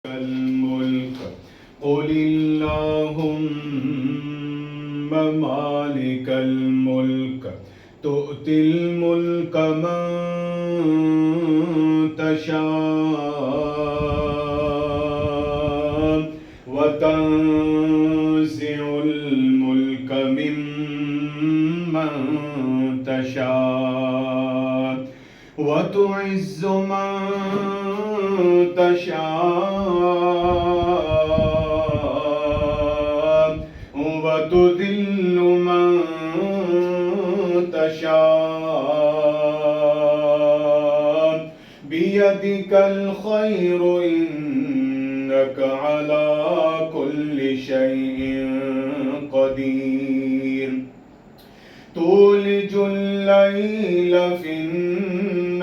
الملك قل اللهم مالك الملك تؤتي الملك من تشاء وتنزع الملك ممن تشاء وتعز من تشاء وتذل من تشاء بيدك الخير إنك على كل شيء قدير تولج الليل في النهار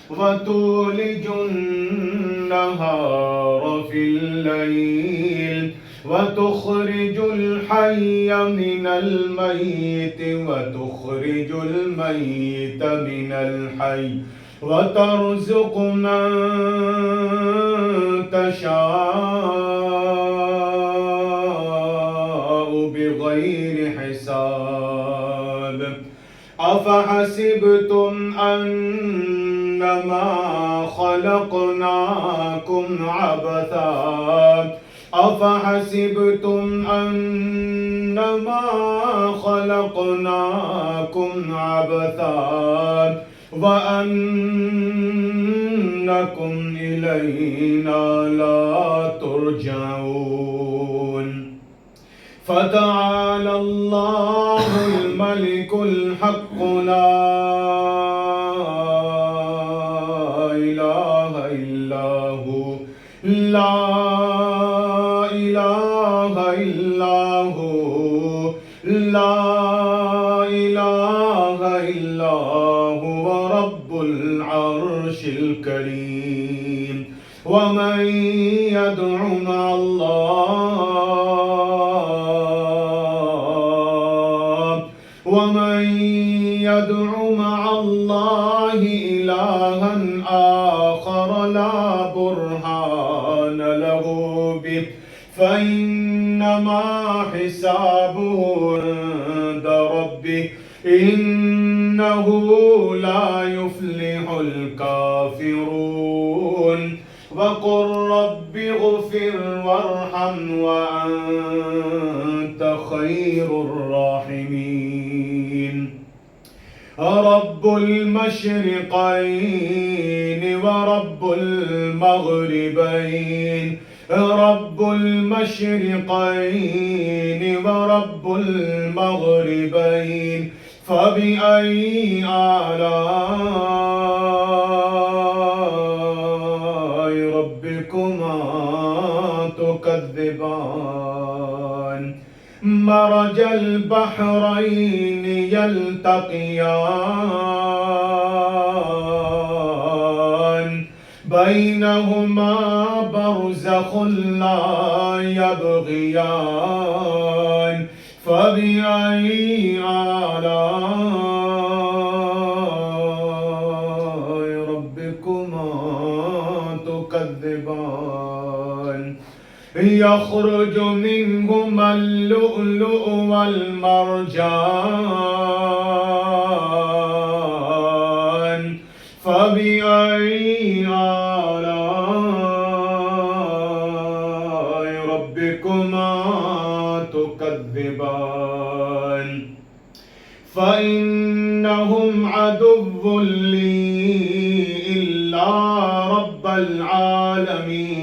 وتولج النهار في الليل وتخرج الحي من الميت وتخرج الميت من الحي وترزق من تشاء بغير حساب أفحسبتم أنما خلقناكم عبثا أفحسبتم أنما خلقناكم عبثا وأنكم إلينا لا ترجعون فتعالى الله الملك الحق لا إله إلا هو لا إله إلا هو لا إله إلا هو رب العرش الكريم ومن يدع مع الله إلها آخر لا برهان له به فإنما حسابه عند ربه إنه لا يفلح الكافرون وقل رب اغفر وارحم وأنت خير الراحمين رب المشرقين ورب المغربين رب المشرقين ورب المغربين فبأي آلاء ربكما تكذبان مرج البحرين يلتقيان بينهما برزخ لا يبغيان فبأي آلاء ربكما تكذبان يخرج منهما اللؤلؤ والمرجان فبأي آلاء ربكما تكذبان فإنهم عدو لي إلا رب العالمين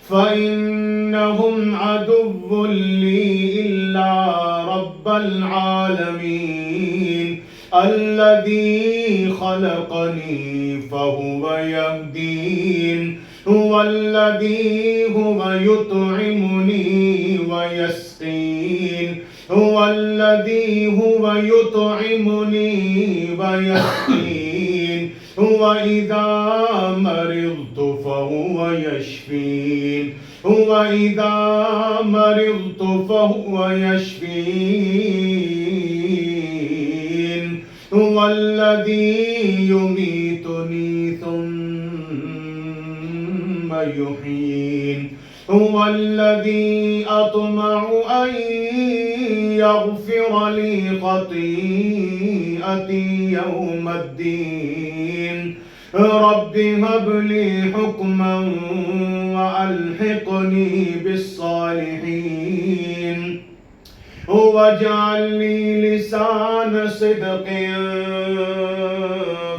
فإنهم عدو لي إلا رب العالمين الذي خلقني فهو يهدين هو الذي هو يطعمني ويسقين هو الذي هو يطعمني ويسقين هو إذا مرضت فهو يشفين هو إذا مرضت فهو يشفين هو الذي يميت يميتني ثم يحيين هو الذي أطمع أن يغفر لي خطيئتي يوم الدين رب هب لي حكما وألحقني بالصالحين واجعل لي لسان صدق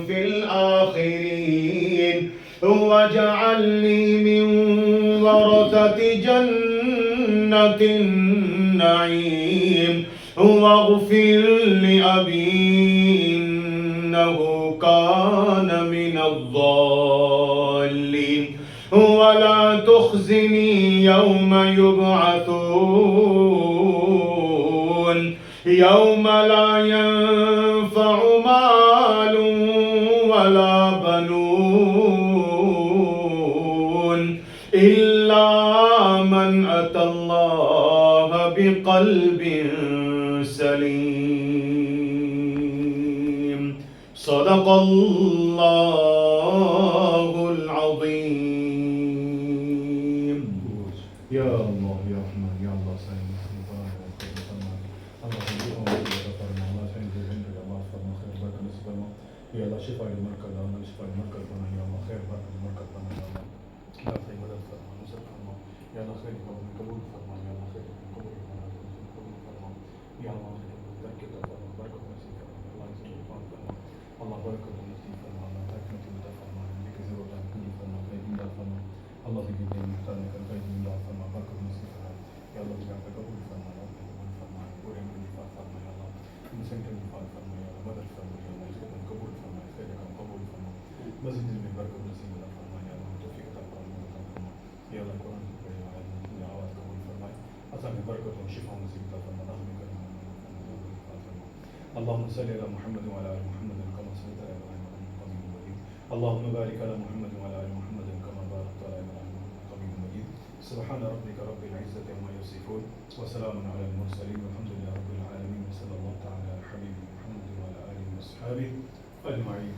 في الآخرين واجعلني من ورثة جنة النعيم واغفر لأبي إنه كان من الضالين ولا تخزني يوم يبعثون يوم لا ينفع مال ولا بنون إلا من أتى الله بقلب سليم صدق الله العظيم يا الله يا رحمن يا الله سلام يا الله شفاء المركز الله شفاء المركز بنا يا الله خير بركة المركز بنا يا الله يا الله خير مدد فرما نصر فرما يا الله خير قبول فرما يا الله خير قبول فرما يا الله خير بركة فرما بركة نصيب فرما الله يسلمك فرما الله بركة نصيب فرما الله بركة نصيب فرما بك زوجة كل فرما غيب الله فرما الله يجيب لي محتاجك الغيب الله فرما بركة نصيب فرما يا الله جعلك قبول فرما يا الله قبول فرما ورحم لي فرما يا الله مسكت لي فرما يا الله مدد فرما يا الله يسلمك قبول فرما خيرك قبول فرما مزيد من بركة نصيب الله فرما يا الله توفيق فرما يا الله قرآن يا الله دعوات قبول فرما أسامي بركة وشفاء ونصيب الله فرما اللهم صل على محمد وعلى ال محمد كما صليت على ابراهيم انك حميد مجيد اللهم بارك على محمد وعلى ال محمد كما باركت على ابراهيم انك حميد مجيد سبحان ربك رب العزه عما يصفون وسلام على المرسلين والحمد لله رب العالمين وصلى الله تعالى على حبيبنا محمد وعلى اله وصحبه اجمعين.